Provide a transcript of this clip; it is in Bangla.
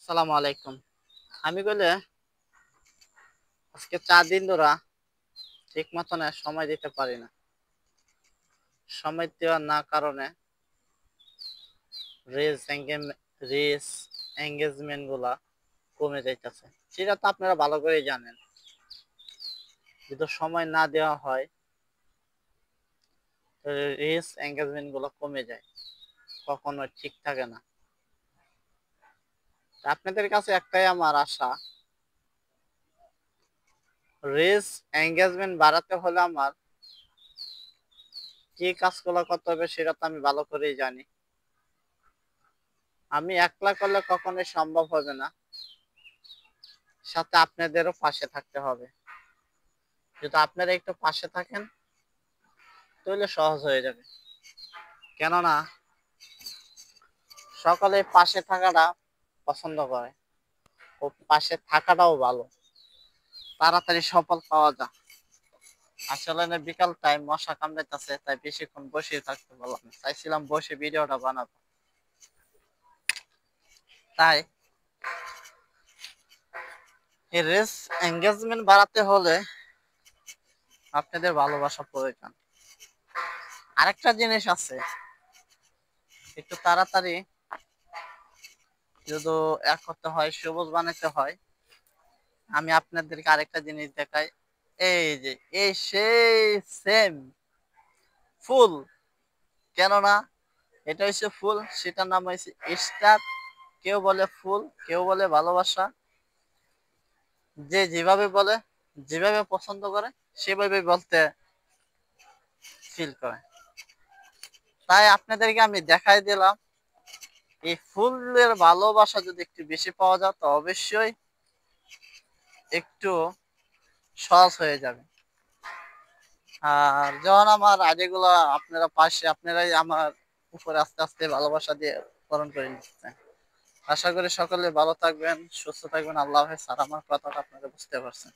সালামু আলাইকুম। আমি কইলে আজকে ৪ দিন ধরা ঠিক মতন সময় দিতে পারি না। সময় দেওয়ার না কারণে রিলস এঙ্গেম রিলস এঙ্গেজমেন্ট গুলা কমে যাইতেছে। সেটা তো আপনারা ভালো করেই জানেন। যদি সময় না দেওয়া হয় তাহলে রিলস এঙ্গেজমেন্ট গুলো কমে যায়। কখনো ঠিক থাকে না। তা আপনাদের কাছে একটাই আমার আশা, রিলস এঙ্গেজমেন্ট বাড়াতে হলে আমার কি কাজগুলো করতে হবে সেটা তো আমি ভালো করেই জানি। আমি একলা করলে কখনোই সম্ভব হবে না। সাথে আপনাদেরও পাশে থাকতে হবে। যদি আপনারা একটু পাশে থাকেন তাহলে সহজ হয়ে যাবে। কেননা সকলে পাশে থাকাটা পছন্দ করে ও পাশে থাকাটাও ভালো, তাড়াতাড়ি সফল পাওয়া যায়। আসলে না বিকাল টাইম মশা কামড়াইতেছে, তাই বেশিক্ষণ বসে থাকতে পারলাম না, চাইছিলাম বসে ভিডিওটা বানাবো। তাই এই রেস এঙ্গেজমেন্ট বাড়াতে হলে আপনাদের ভালোবাসা প্রয়োজন। আরেকটা জিনিস আছে, একটু তাড়াতাড়ি যদি এক করতে হয়, সবুজ বানাতে হয়, আমি আপনাদেরকে আরেকটা জিনিস দেখাই। এই যে এই সেই সেম ফুল, কেননা এটা হচ্ছে ফুল, সেটার নাম হয়েছে স্টার। কেউ বলে ফুল, কেউ বলে ভালোবাসা। যে যেভাবে বলে, যেভাবে পছন্দ করে সেভাবে বলতে ফিল করে। তাই আপনাদেরকে আমি দেখাই দিলাম, এই ফুলের ভালোবাসা যদি একটু বেশি পাওয়া যায় তো অবশ্যই একটু সহজ হয়ে যাবে। আর যখন আমার আইডি গুলা আপনারা পাশে, আপনারাই আমার উপরে আস্তে আস্তে ভালোবাসা দিয়ে পূরণ করে নিচ্ছেন। আশা করি সকলে ভালো থাকবেন, সুস্থ থাকবেন। আল্লাহ হাফেজ। আর আমার কথাটা আপনারা বুঝতে পারছেন।